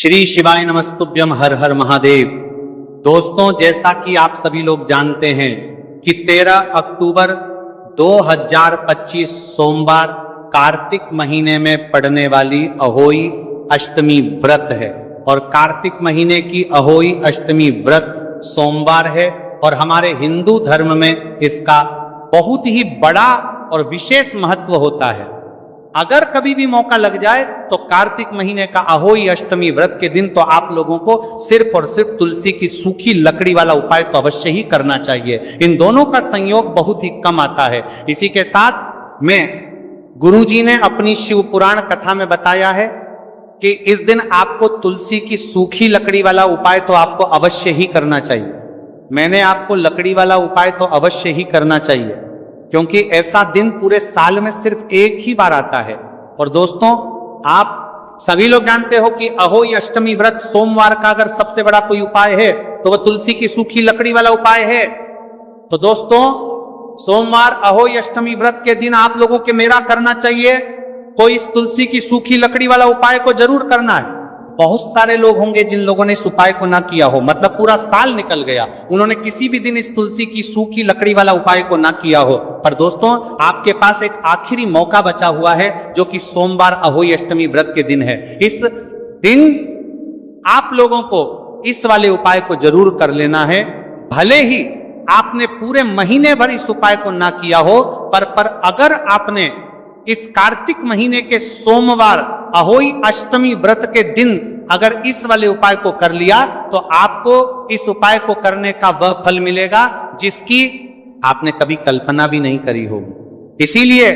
श्री शिवाय नमस्तुभ्यम, हर हर महादेव। दोस्तों, जैसा कि आप सभी लोग जानते हैं कि 13 अक्टूबर 2025 सोमवार कार्तिक महीने में पड़ने वाली अहोई अष्टमी व्रत है और कार्तिक महीने की अहोई अष्टमी व्रत सोमवार है और हमारे हिंदू धर्म में इसका बहुत ही बड़ा और विशेष महत्व होता है। अगर कभी भी मौका लग जाए तो कार्तिक महीने का अहोई अष्टमी व्रत के दिन तो आप लोगों को सिर्फ और सिर्फ तुलसी की सूखी लकड़ी वाला उपाय तो अवश्य ही करना चाहिए। इन दोनों का संयोग बहुत ही कम आता है। इसी के साथ में गुरुजी ने अपनी शिव पुराण कथा में बताया है कि इस दिन आपको तुलसी की सूखी लकड़ी वाला उपाय तो आपको अवश्य ही करना चाहिए। मैंने आपको लकड़ी वाला उपाय तो अवश्य ही करना चाहिए क्योंकि ऐसा दिन पूरे साल में सिर्फ एक ही बार आता है। और दोस्तों, आप सभी लोग जानते हो कि अहोई अष्टमी व्रत सोमवार का अगर सबसे बड़ा कोई उपाय है तो वह तुलसी की सूखी लकड़ी वाला उपाय है। तो दोस्तों, सोमवार अहोई अष्टमी व्रत के दिन आप लोगों के मेरा करना चाहिए, कोई इस तुलसी की सूखी लकड़ी वाला उपाय को जरूर करना है। बहुत सारे लोग होंगे जिन लोगों ने इस उपाय को ना किया हो, मतलब पूरा साल निकल गया, उन्होंने किसी भी दिन इस तुलसी की सूखी लकड़ी वाला उपाय को ना किया हो। पर दोस्तों, आपके पास एक आखिरी मौका बचा हुआ है जो कि सोमवार अहोई अष्टमी व्रत के दिन है। इस दिन आप लोगों को इस वाले उपाय को जरूर कर लेना है। भले ही आपने पूरे महीने भर इस उपाय को ना किया हो, पर अगर आपने इस कार्तिक महीने के सोमवार अहोई अष्टमी व्रत के दिन अगर इस वाले उपाय को कर लिया तो आपको इस उपाय को करने का वह फल मिलेगा जिसकी आपने कभी कल्पना भी नहीं करी होगी। इसीलिए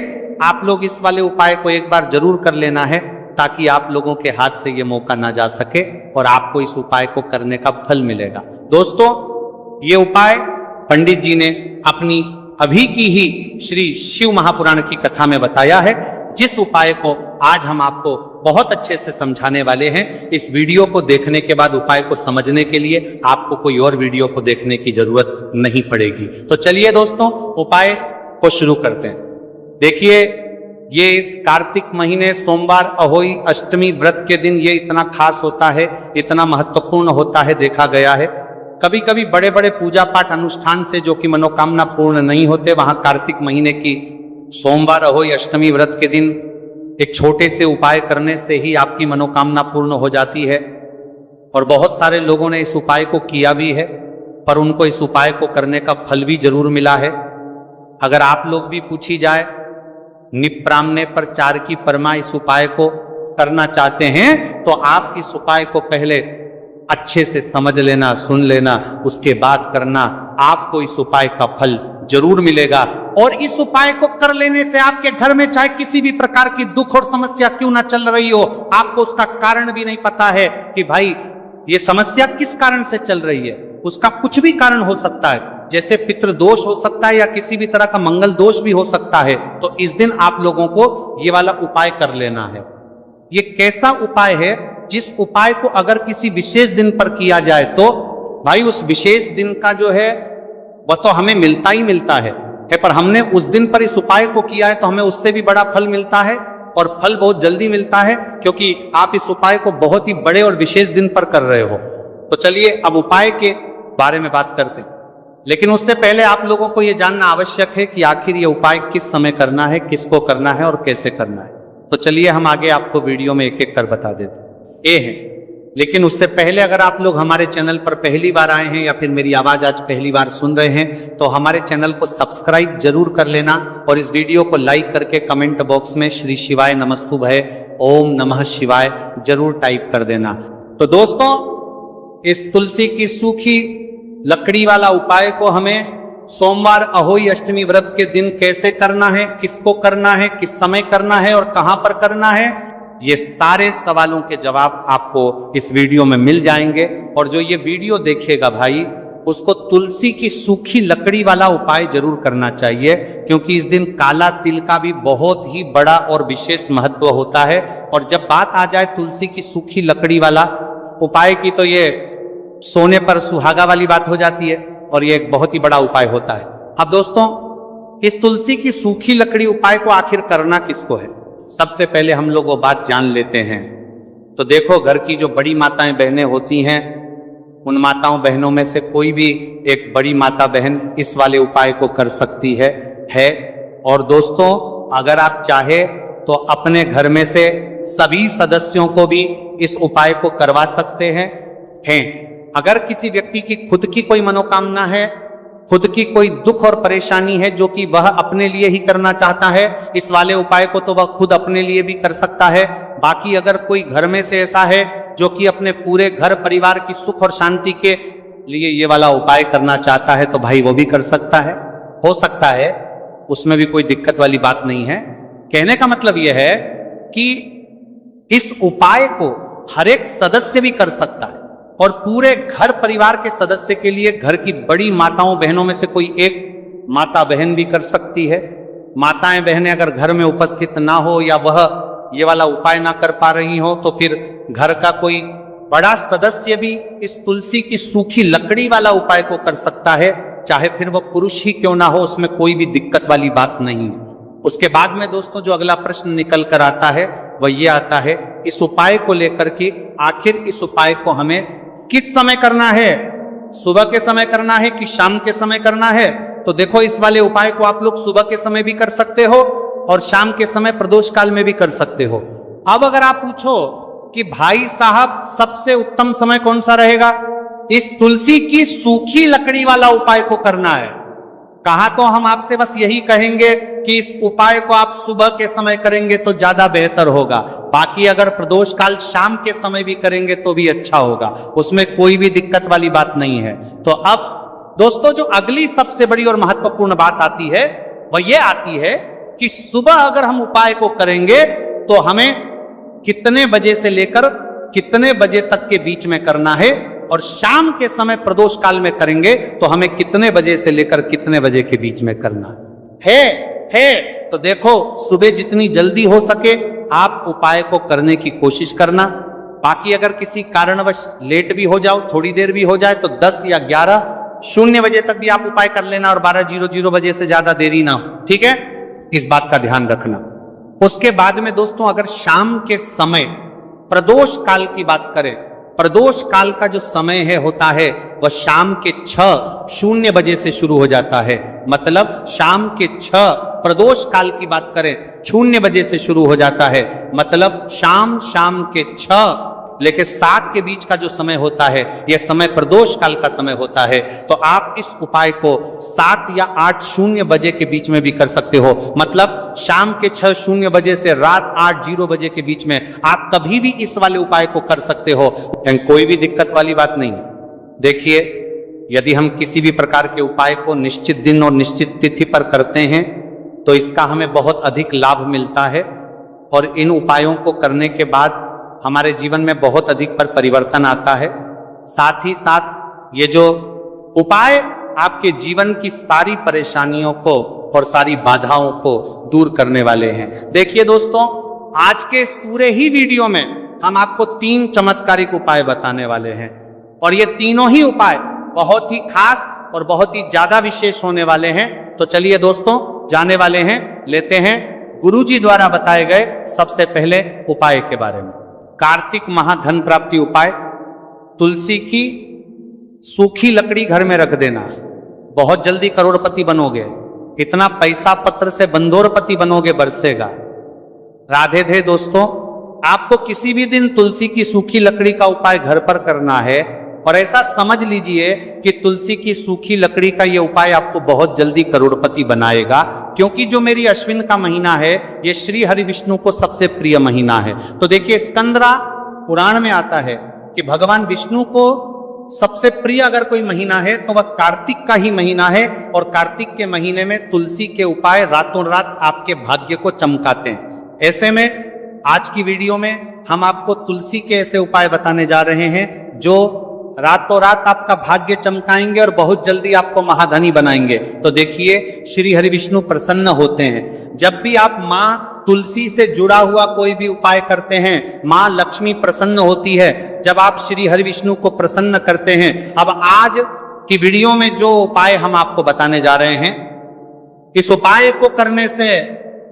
आप लोग इस वाले उपाय को एक बार जरूर कर लेना है ताकि आप लोगों के हाथ से यह मौका ना जा सके और आपको इस उपाय को करने का फल मिलेगा। दोस्तों, ये उपाय पंडित जी ने अपनी अभी की ही श्री शिव महापुराण की कथा में बताया है, जिस उपाय को आज हम आपको बहुत अच्छे से समझाने वाले हैं। इस वीडियो को देखने के बाद उपाय को समझने के लिए आपको कोई और वीडियो को देखने की जरूरत नहीं पड़ेगी। तो चलिए दोस्तों, उपाय को शुरू करते हैं। देखिए, ये इस कार्तिक महीने सोमवार अहोई अष्टमी व्रत के दिन ये इतना खास होता है, इतना महत्वपूर्ण होता है, देखा गया है। कभी कभी बड़े बड़े पूजा पाठ अनुष्ठान से जो कि मनोकामना पूर्ण नहीं होते, वहां कार्तिक महीने की सोमवार अहोई अष्टमी व्रत के दिन एक छोटे से उपाय करने से ही आपकी मनोकामना पूर्ण हो जाती है। और बहुत सारे लोगों ने इस उपाय को किया भी है, पर उनको इस उपाय को करने का फल भी जरूर मिला है। अगर आप लोग भी पूछी जाए, निप्रामने पर चार की परमा इस उपाय को करना चाहते हैं तो आप इस उपाय को पहले अच्छे से समझ लेना, सुन लेना, उसके बाद करना। आपको इस उपाय का फल जरूर मिलेगा। और इस उपाय को कर लेने से आपके घर में चाहे किसी भी प्रकार की दुख और समस्या क्यों ना चल रही हो, आपको उसका कारण भी नहीं पता है कि भाई ये समस्या किस कारण से चल रही है, उसका कुछ भी कारण हो सकता है। जैसे पितृदोष हो सकता है या किसी भी तरह का मंगल दोष भी हो सकता है। तो इस दिन आप लोगों को ये वाला उपाय कर लेना है। ये कैसा उपाय है? जिस उपाय को अगर किसी विशेष दिन पर किया जाए तो भाई उस विशेष दिन का जो है वह तो हमें मिलता ही मिलता है, पर हमने उस दिन पर इस उपाय को किया है तो हमें उससे भी बड़ा फल मिलता है और फल बहुत जल्दी मिलता है क्योंकि आप इस उपाय को बहुत ही बड़े और विशेष दिन पर कर रहे हो। तो चलिए अब उपाय के बारे में बात करते हैं, लेकिन उससे पहले आप लोगों को यह जानना आवश्यक है कि आखिर ये उपाय किस समय करना है, किसको करना है और कैसे करना है। तो चलिए हम आगे आपको वीडियो में एक एक कर बता देते हैं। लेकिन उससे पहले अगर आप लोग हमारे चैनल पर पहली बार आए हैं या फिर मेरी आवाज आज पहली बार सुन रहे हैं तो हमारे चैनल को सब्सक्राइब जरूर कर लेना और इस वीडियो को लाइक करके कमेंट बॉक्स में श्री शिवाय नमस्तुभ्य ओम नमः शिवाय जरूर टाइप कर देना। तो दोस्तों, इस तुलसी की सूखी लकड़ी वाला उपाय को हमें सोमवार अहोई अष्टमी व्रत के दिन कैसे करना है, किसको करना है, किस समय करना है और कहां पर करना है, ये सारे सवालों के जवाब आपको इस वीडियो में मिल जाएंगे। और जो ये वीडियो देखेगा भाई, उसको तुलसी की सूखी लकड़ी वाला उपाय जरूर करना चाहिए क्योंकि इस दिन काला तिल का भी बहुत ही बड़ा और विशेष महत्व होता है। और जब बात आ जाए तुलसी की सूखी लकड़ी वाला उपाय की तो ये सोने पर सुहागा वाली बात हो जाती है और ये एक बहुत ही बड़ा उपाय होता है। अब दोस्तों, इस तुलसी की सूखी लकड़ी उपाय को आखिर करना किसको है, सबसे पहले हम लोग वो बात जान लेते हैं। तो देखो, घर की जो बड़ी माताएं बहनें होती हैं, उन माताओं बहनों में से कोई भी एक बड़ी माता बहन इस वाले उपाय को कर सकती है। और दोस्तों, अगर आप चाहे तो अपने घर में से सभी सदस्यों को भी इस उपाय को करवा सकते हैं। अगर किसी व्यक्ति की खुद की कोई मनोकामना है, खुद की कोई दुख और परेशानी है जो कि वह अपने लिए ही करना चाहता है, इस वाले उपाय को तो वह खुद अपने लिए भी कर सकता है। बाकी अगर कोई घर में से ऐसा है जो कि अपने पूरे घर परिवार की सुख और शांति के लिए ये वाला उपाय करना चाहता है, तो भाई वो भी कर सकता है, हो सकता है, उसमें भी कोई दिक्कत वाली बात नहीं है। कहने का मतलब यह है कि इस उपाय को हर एक सदस्य भी कर सकता है और पूरे घर परिवार के सदस्य के लिए घर की बड़ी माताओं बहनों में से कोई एक माता बहन भी कर सकती है। माताएं बहनें अगर घर में उपस्थित ना हो या वह ये वाला उपाय ना कर पा रही हो, तो फिर घर का कोई बड़ा सदस्य भी इस तुलसी की सूखी लकड़ी वाला उपाय को कर सकता है, चाहे फिर वह पुरुष ही क्यों ना हो, उसमें कोई भी दिक्कत वाली बात नहीं है। उसके बाद में दोस्तों जो अगला प्रश्न निकल कर आता है वह ये आता है, इस उपाय को लेकर के आखिर इस उपाय को हमें किस समय करना है, सुबह के समय करना है कि शाम के समय करना है? तो देखो, इस वाले उपाय को आप लोग सुबह के समय भी कर सकते हो और शाम के समय प्रदोष काल में भी कर सकते हो। अब अगर आप पूछो कि भाई साहब सबसे उत्तम समय कौन सा रहेगा, इस तुलसी की सूखी लकड़ी वाला उपाय को करना है, कहा तो हम आपसे बस यही कहेंगे कि इस उपाय को आप सुबह के समय करेंगे तो ज्यादा बेहतर होगा। बाकी अगर प्रदोष काल शाम के समय भी करेंगे तो भी अच्छा होगा, उसमें कोई भी दिक्कत वाली बात नहीं है। तो अब दोस्तों जो अगली सबसे बड़ी और महत्वपूर्ण बात आती है वह यह आती है कि सुबह अगर हम उपाय को करेंगे तो हमें कितने बजे से लेकर कितने बजे तक के बीच में करना है, और शाम के समय प्रदोष काल में करेंगे तो हमें कितने बजे से लेकर कितने बजे के बीच में करना है। तो देखो, सुबह जितनी जल्दी हो सके आप उपाय को करने की कोशिश करना। बाकी अगर किसी कारणवश लेट भी हो जाओ, थोड़ी देर भी हो जाए, तो 10 या 11:00 बजे तक भी आप उपाय कर लेना और 12:00 बजे से ज्यादा देरी ना हो, ठीक है? इस बात का ध्यान रखना। उसके बाद में दोस्तों अगर शाम के समय प्रदोष काल की बात करें, प्रदोष काल का जो समय है होता है वह शाम के 6:00 बजे से शुरू हो जाता है। मतलब शाम के 6 प्रदोष काल की बात करें 0 बजे से शुरू हो जाता है। मतलब शाम के 6 लेके 7 के बीच का जो समय होता है यह समय प्रदोष काल का समय होता है। तो आप इस उपाय को 7 या 8:00 बजे के बीच में भी कर सकते हो। मतलब शाम के 6:00 बजे से रात 8:00 बजे के बीच में आप कभी भी इस वाले उपाय को कर सकते हो, कोई भी दिक्कत वाली बात नहीं। देखिए, यदि हम किसी भी प्रकार के उपाय को निश्चित दिन और निश्चित तिथि पर करते हैं तो इसका हमें बहुत अधिक लाभ मिलता है और इन उपायों को करने के बाद हमारे जीवन में बहुत अधिक पर परिवर्तन आता है। साथ ही साथ ये जो उपाय आपके जीवन की सारी परेशानियों को और सारी बाधाओं को दूर करने वाले हैं। देखिए दोस्तों, आज के इस पूरे ही वीडियो में हम आपको 3 चमत्कारिक उपाय बताने वाले हैं और ये तीनों ही उपाय बहुत ही खास और बहुत ही ज्यादा विशेष होने वाले हैं। तो चलिए दोस्तों, जाने वाले हैं, लेते हैं गुरुजी द्वारा बताए गए सबसे पहले उपाय के बारे में। कार्तिक महाधन प्राप्ति उपाय, तुलसी की सूखी लकड़ी घर में रख देना, बहुत जल्दी करोड़पति बनोगे। इतना पैसा पत्र से बंदोरपति बनोगे, बरसेगा। राधे थे दोस्तों, आपको किसी भी दिन तुलसी की सूखी लकड़ी का उपाय घर पर करना है और ऐसा समझ लीजिए कि तुलसी की सूखी लकड़ी का यह उपाय आपको बहुत जल्दी करोड़पति बनाएगा, क्योंकि जो मेरी अश्विन का महीना है यह श्री हरि विष्णु को सबसे प्रिय महीना है। तो देखिए, स्कंदरा पुराण में आता है कि भगवान विष्णु को सबसे प्रिय अगर कोई महीना है तो वह कार्तिक का ही महीना है, और कार्तिक के महीने में तुलसी के उपाय रातों रात आपके भाग्य को चमकाते हैं। ऐसे में आज की वीडियो में हम आपको तुलसी के ऐसे उपाय बताने जा रहे हैं जो रातों रात आपका भाग्य चमकाएंगे और बहुत जल्दी आपको महाधनी बनाएंगे। तो देखिए, श्री हरि विष्णु प्रसन्न होते हैं जब भी आप माँ तुलसी से जुड़ा हुआ कोई भी उपाय करते हैं। माँ लक्ष्मी प्रसन्न होती है जब आप श्री हरि विष्णु को प्रसन्न करते हैं। अब आज की वीडियो में जो उपाय हम आपको बताने जा रहे हैं, इस उपाय को करने से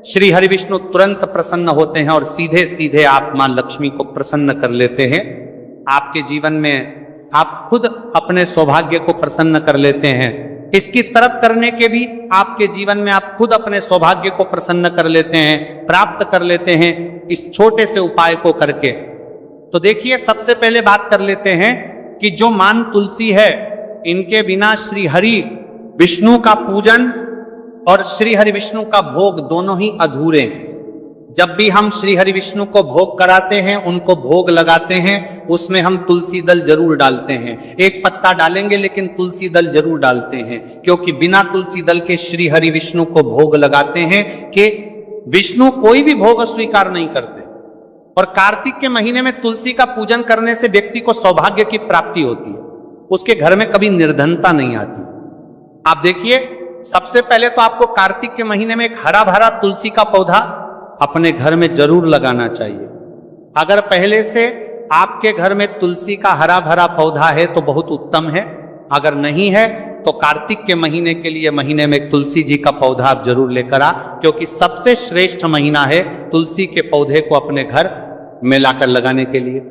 श्री हरि विष्णु तुरंत प्रसन्न होते हैं और सीधे सीधे आप मां लक्ष्मी को प्रसन्न कर लेते हैं। आपके जीवन में आप खुद अपने सौभाग्य को प्रसन्न कर लेते हैं। इसकी तरफ करने के भी आपके जीवन में आप खुद अपने सौभाग्य को प्रसन्न कर लेते हैं, प्राप्त कर लेते हैं इस छोटे से उपाय को करके। तो देखिए, सबसे पहले बात कर लेते हैं कि जो मान तुलसी है, इनके बिना श्री हरि विष्णु का पूजन और श्री हरि विष्णु का भोग दोनों ही अधूरे हैं। जब भी हम श्री हरि विष्णु को भोग कराते हैं, उनको भोग लगाते हैं, उसमें हम तुलसी दल जरूर डालते हैं। एक पत्ता डालेंगे लेकिन तुलसी दल जरूर डालते हैं, क्योंकि बिना तुलसी दल के श्री हरि विष्णु को भोग लगाते हैं कि विष्णु कोई भी भोग अस्वीकार नहीं करते। और कार्तिक के महीने में तुलसी का पूजन करने से व्यक्ति को सौभाग्य की प्राप्ति होती है, उसके घर में कभी निर्धनता नहीं आती। आप देखिए, सबसे पहले तो आपको कार्तिक के महीने में एक हरा भरा तुलसी का पौधा अपने घर में जरूर लगाना चाहिए। अगर पहले से आपके घर में तुलसी का हरा भरा पौधा है तो बहुत उत्तम है, अगर नहीं है तो कार्तिक के महीने के लिए महीने में तुलसी जी का पौधा आप जरूर लेकर आ, क्योंकि सबसे श्रेष्ठ महीना है तुलसी के पौधे को अपने घर में लाकर लगाने के लिए।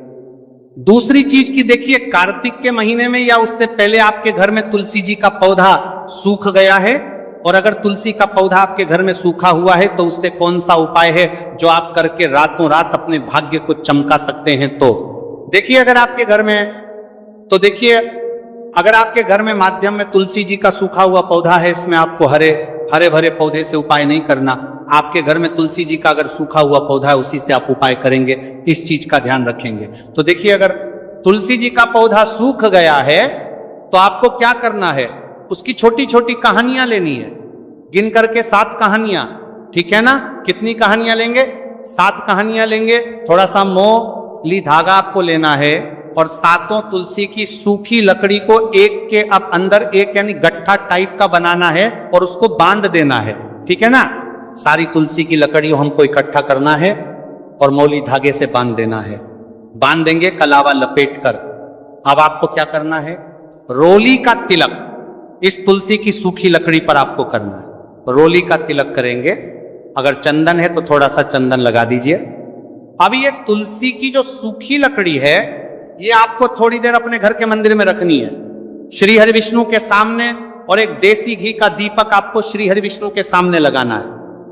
दूसरी चीज की देखिए, कार्तिक के महीने में या उससे पहले आपके घर में तुलसी जी का पौधा सूख गया है, और अगर तुलसी का पौधा आपके घर में सूखा हुआ है तो उससे कौन सा उपाय है जो आप करके रातों रात अपने भाग्य को चमका सकते हैं। तो देखिए, अगर आपके घर में माध्यम में तुलसी जी का सूखा हुआ पौधा है, इसमें आपको हरे भरे पौधे से उपाय नहीं करना। आपके घर में तुलसी जी का अगर सूखा हुआ पौधा है, उसी से आप उपाय करेंगे, इस चीज का ध्यान रखेंगे। तो देखिए, अगर तुलसी जी का पौधा सूख गया है तो आपको क्या करना है, उसकी छोटी छोटी कहानियां लेनी है, गिन करके 7 कहानियां, ठीक है ना। कितनी कहानियां लेंगे? 7 कहानियां लेंगे। थोड़ा सा मोली धागा आपको लेना है और 7 तुलसी की सूखी लकड़ी को एक के अब अंदर एक यानी गट्ठा टाइप का बनाना है और उसको बांध देना है, ठीक है ना। सारी तुलसी की लकड़ियों हमको इकट्ठा करना है और मौली धागे से बांध देना है। बांध देंगे कलावा लपेट कर। अब आपको क्या करना है, रोली का तिलक इस तुलसी की सूखी लकड़ी पर आपको करना है। रोली का तिलक करेंगे। अगर चंदन है तो थोड़ा सा चंदन लगा दीजिए। अब ये तुलसी की जो सूखी लकड़ी है, ये आपको थोड़ी देर अपने घर के मंदिर में रखनी है, श्री हरि विष्णु के सामने, और एक देसी घी का दीपक आपको श्री हरि विष्णु के सामने लगाना है।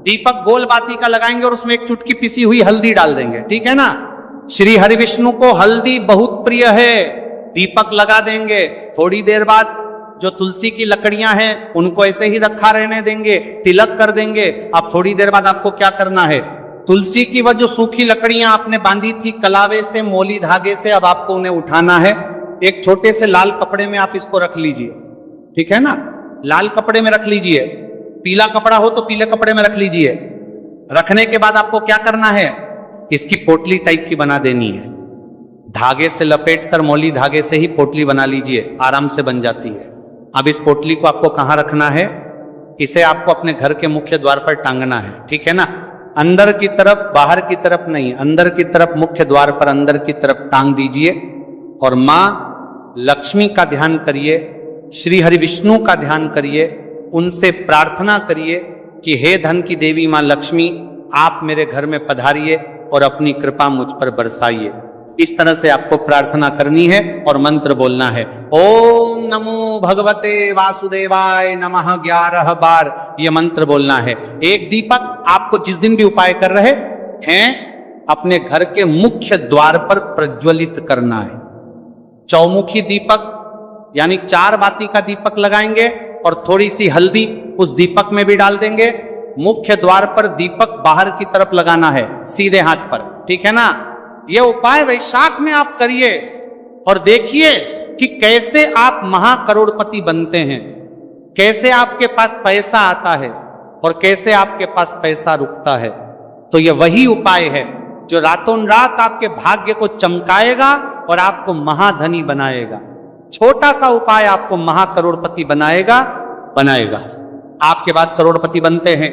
दीपक गोल बाती का लगाएंगे और उसमें एक चुटकी पिसी हुई हल्दी डाल देंगे, ठीक है ना। श्री हरि विष्णु को हल्दी बहुत प्रिय है। दीपक लगा देंगे। थोड़ी देर बाद जो तुलसी की लकड़ियां हैं उनको ऐसे ही रखा रहने देंगे, तिलक कर देंगे। अब थोड़ी देर बाद आपको क्या करना है, तुलसी की वह जो सूखी लकड़ियां आपने बांधी थी कलावे से, मोली धागे से, अब आपको उन्हें उठाना है। एक छोटे से लाल कपड़े में आप इसको रख लीजिए, ठीक है ना। लाल कपड़े में रख लीजिए, पीला कपड़ा हो तो पीले कपड़े में रख लीजिए। रखने के बाद आपको क्या करना है, इसकी पोटली टाइप की बना देनी है। धागे से लपेट कर मौली धागे से ही पोटली बना लीजिए, आराम से बन जाती है। अब इस पोटली को आपको कहां रखना है, इसे आपको अपने घर के मुख्य द्वार पर टांगना है, ठीक है ना। अंदर की तरफ, बाहर की तरफ नहीं, अंदर की तरफ मुख्य द्वार पर अंदर की तरफ टांग दीजिए। और मां लक्ष्मी का ध्यान करिए, श्री हरि विष्णु का ध्यान करिए, उनसे प्रार्थना करिए कि हे धन की देवी मां लक्ष्मी, आप मेरे घर में पधारिए और अपनी कृपा मुझ पर बरसाइए। इस तरह से आपको प्रार्थना करनी है और मंत्र बोलना है। ओम नमो भगवते वासुदेवाय नमः 11 बार ये मंत्र बोलना है। एक दीपक आपको जिस दिन भी उपाय कर रहे हैं अपने घर के मुख्य द्वार पर प्रज्वलित करना है। चौमुखी दीपक यानी 4 बाती का दीपक लगाएंगे और थोड़ी सी हल्दी उस दीपक में भी डाल देंगे। मुख्य द्वार पर दीपक बाहर की तरफ लगाना है, सीधे हाथ पर, ठीक है ना। यह उपाय वैशाख में आप करिए और देखिए कि कैसे आप महाकरोड़पति बनते हैं, कैसे आपके पास पैसा आता है और कैसे आपके पास पैसा रुकता है। तो यह वही उपाय है जो रातों रात आपके भाग्य को चमकाएगा और आपको महाधनी बनाएगा। छोटा सा उपाय आपको महाकरोड़पति बनाएगा। आपके बाद करोड़पति बनते हैं,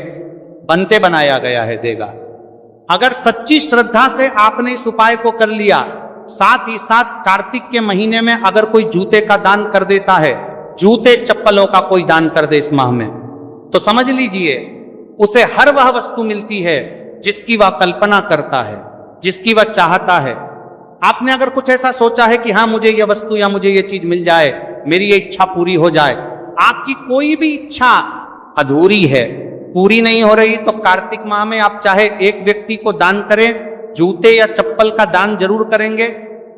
बनते बनाया गया है, देगा। अगर सच्ची श्रद्धा से आपने इस उपाय को कर लिया, साथ ही साथ कार्तिक के महीने में अगर कोई जूते का दान कर देता है, जूते चप्पलों का कोई दान कर दे इस माह में, तो समझ लीजिए उसे हर वह वस्तु मिलती है जिसकी वह कल्पना करता है, जिसकी वह चाहता है। आपने अगर कुछ ऐसा सोचा है कि हाँ मुझे यह वस्तु या मुझे यह चीज मिल जाए, मेरी ये इच्छा पूरी हो जाए, आपकी कोई भी इच्छा अधूरी है, पूरी नहीं हो रही, तो कार्तिक माह में आप चाहे एक व्यक्ति को दान करें, जूते या चप्पल का दान जरूर करेंगे,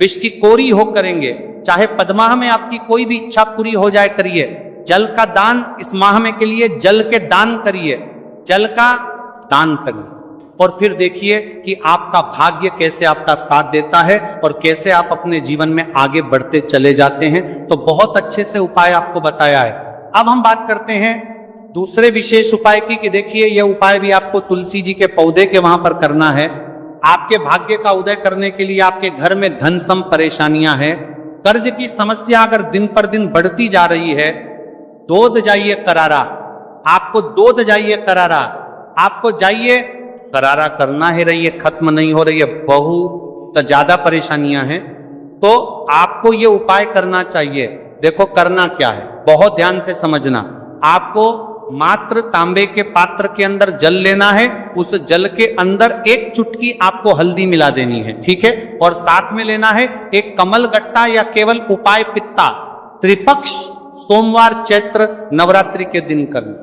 विष की कोरी हो करेंगे, चाहे पद्माह में आपकी कोई भी इच्छा पूरी हो जाए करिए। जल का दान इस माह में के लिए जल के दान करिए, जल का दान करिए, और फिर देखिए कि आपका भाग्य कैसे आपका साथ देता है और कैसे आप अपने जीवन में आगे बढ़ते चले जाते हैं। तो बहुत अच्छे से उपाय आपको बताया है। अब हम बात करते हैं दूसरे विशेष उपाय की, कि देखिए यह उपाय भी आपको तुलसी जी के पौधे के वहां पर करना है। आपके भाग्य का उदय करने के लिए आपके घर में धन सम परेशानियां हैं, कर्ज की समस्या अगर दिन पर दिन बढ़ती जा रही है, दूध जाइए करारा, आपको दूध जाइए करारा, आपको जाइए करारा करना ही रही है, खत्म नहीं हो रही है, बहुत ज्यादा परेशानियां हैं, तो आपको ये उपाय करना चाहिए। देखो करना क्या है, बहुत ध्यान से समझना। आपको मात्र तांबे के पात्र के अंदर जल लेना है, उस जल के अंदर एक चुटकी आपको हल्दी मिला देनी है, ठीक है, और साथ में लेना है एक कमल गट्टा या केवल उपाय पित्ता, त्रिपक्ष सोमवार चैत्र नवरात्रि के दिन करना।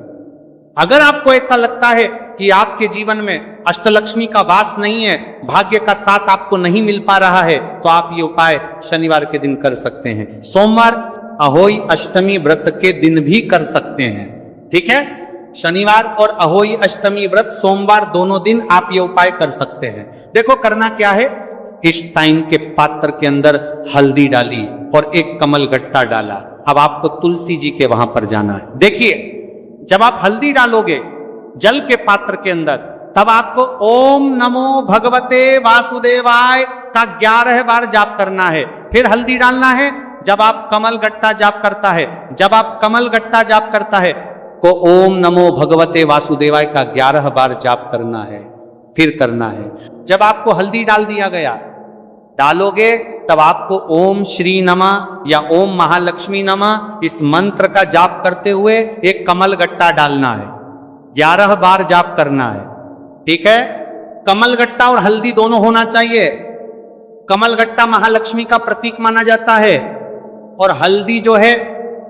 अगर आपको ऐसा लगता है कि आपके जीवन में अष्टलक्ष्मी का वास नहीं है, भाग्य का साथ आपको नहीं मिल पा रहा है, तो आप ये उपाय शनिवार के दिन कर सकते हैं। सोमवार अहोई अष्टमी व्रत के दिन भी कर सकते हैं, ठीक है। शनिवार और अहोई अष्टमी व्रत सोमवार दोनों दिन आप ये उपाय कर सकते हैं। देखो करना क्या है, इस टाइम के पात्र के अंदर हल्दी डाली और एक कमल गट्टा डाला। अब आपको तुलसी जी के वहां पर जाना है। देखिए जब आप हल्दी डालोगे जल के पात्र के अंदर, तब आपको ओम नमो भगवते वासुदेवाय का 11 बार जाप करना है। फिर हल्दी डालना है। जब आप कमल गट्टा जाप करता है, जब आप कमल गट्टा जाप करता है तो ओम नमो भगवते वासुदेवाय का 11 बार जाप करना है, फिर करना है। जब आपको हल्दी डाल दिया गया, डालोगे, तब आपको ओम श्री नमः या ओम महालक्ष्मी नमः इस मंत्र का जाप करते हुए एक कमल गट्टा डालना है, 11 बार जाप करना है, ठीक है। कमल गट्टा और हल्दी दोनों होना चाहिए। कमल गट्टा महालक्ष्मी का प्रतीक माना जाता है, और हल्दी जो है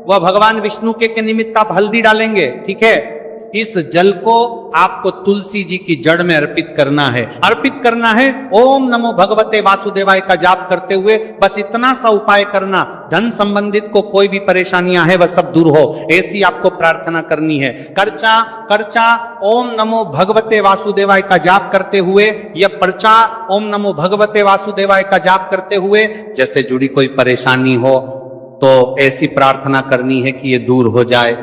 वह भगवान विष्णु के निमित्त आप हल्दी डालेंगे, ठीक है। इस जल को आपको तुलसी जी की जड़ में अर्पित करना है, अर्पित करना है। ओम नमो भगवते वासुदेवाय का जाप करते हुए बस इतना सा उपाय करना। धन संबंधित को कोई भी परेशानियां है वह सब दूर हो, ऐसी आपको प्रार्थना करनी है। कर्चा कर्चा ओम नमो भगवते वासुदेवाय का जाप करते हुए, या पर्चा ओम नमो भगवते वासुदेवाय का जाप करते हुए जैसे जुड़ी कोई परेशानी हो तो ऐसी प्रार्थना करनी है कि ये दूर हो जाए।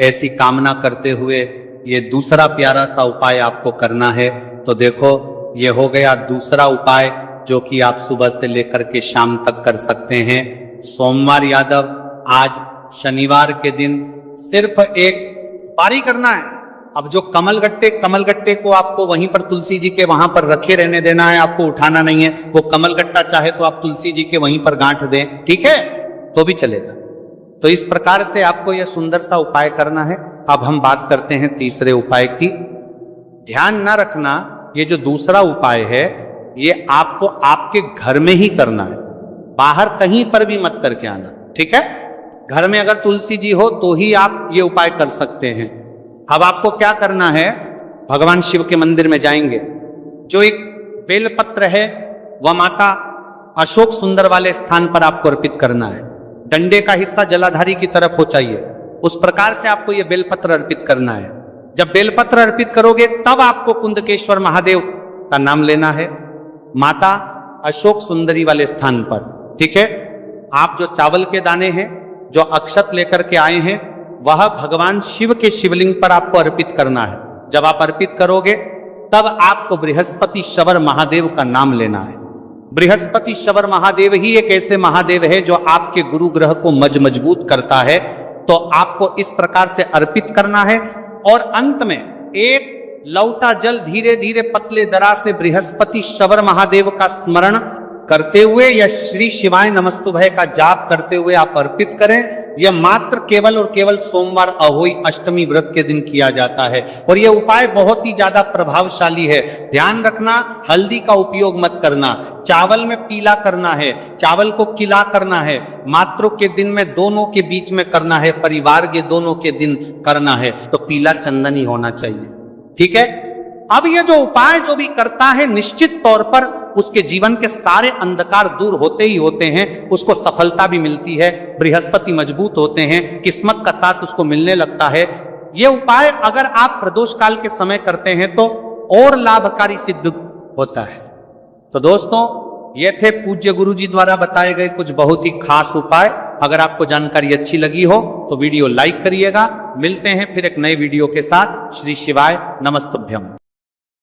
ऐसी कामना करते हुए ये दूसरा प्यारा सा उपाय आपको करना है। तो देखो ये हो गया दूसरा उपाय, जो कि आप सुबह से लेकर के शाम तक कर सकते हैं। सोमवार यादव आज शनिवार के दिन सिर्फ एक पारी करना है। अब जो कमल गट्टे को आपको वहीं पर तुलसी जी के वहां पर रखे रहने देना है, आपको उठाना नहीं है। वो कमल गट्टा चाहे तो आप तुलसी जी के वहीं पर गांठ दें, ठीक है, तो भी चलेगा। तो इस प्रकार से आपको यह सुंदर सा उपाय करना है। अब हम बात करते हैं तीसरे उपाय की। ध्यान न रखना, ये जो दूसरा उपाय है ये आपको आपके घर में ही करना है, बाहर कहीं पर भी मत करके आना, ठीक है। घर में अगर तुलसी जी हो तो ही आप ये उपाय कर सकते हैं। अब आपको क्या करना है, भगवान शिव के मंदिर में जाएंगे, जो एक बेलपत्र है वह माता अशोक सुंदर वाले स्थान पर आपको अर्पित करना है। डंडे का हिस्सा जलाधारी की तरफ हो चाहिए, उस प्रकार से आपको यह बेलपत्र अर्पित करना है। जब बेलपत्र अर्पित करोगे तब आपको कुंदकेश्वर महादेव का नाम लेना है, माता अशोक सुंदरी वाले स्थान पर, ठीक है। आप जो चावल के दाने हैं, जो अक्षत लेकर के आए हैं, वह भगवान शिव के शिवलिंग पर आपको अर्पित करना है। जब आप अर्पित करोगे तब आपको बृहस्पति शवर महादेव का नाम लेना है। बृहस्पति शवर महादेव ही एक ऐसे महादेव है जो आपके गुरु ग्रह को मजबूत करता है। तो आपको इस प्रकार से अर्पित करना है, और अंत में एक लौटा जल धीरे धीरे पतले दरा से बृहस्पति शवर महादेव का स्मरण करते हुए या श्री शिवाय नमस्तुभय का जाप करते हुए आप अर्पित करें। यह मात्र केवल और केवल सोमवार अहोई अष्टमी व्रत के दिन किया जाता है और यह उपाय बहुत ही ज्यादा प्रभावशाली है। ध्यान रखना, हल्दी का उपयोग मत करना, चावल में पीला करना है, चावल को किला करना है, मात्रों के दिन में दोनों के बीच में करना है, परिवार के दोनों के दिन करना है, तो पीला चंदन ही होना चाहिए। ठीक है। अब यह जो उपाय जो भी करता है निश्चित तौर पर उसके जीवन के सारे अंधकार दूर होते ही होते हैं, उसको सफलता भी मिलती है, बृहस्पति मजबूत होते हैं, किस्मत का साथ उसको मिलने लगता है। यह उपाय अगर आप प्रदोष काल के समय करते हैं तो और लाभकारी सिद्ध होता है। तो दोस्तों, ये थे पूज्य गुरु जी द्वारा बताए गए कुछ बहुत ही खास उपाय। अगर आपको जानकारी अच्छी लगी हो तो वीडियो लाइक करिएगा। मिलते हैं फिर एक नए वीडियो के साथ। श्री शिवाय नमस्तुभ्यम।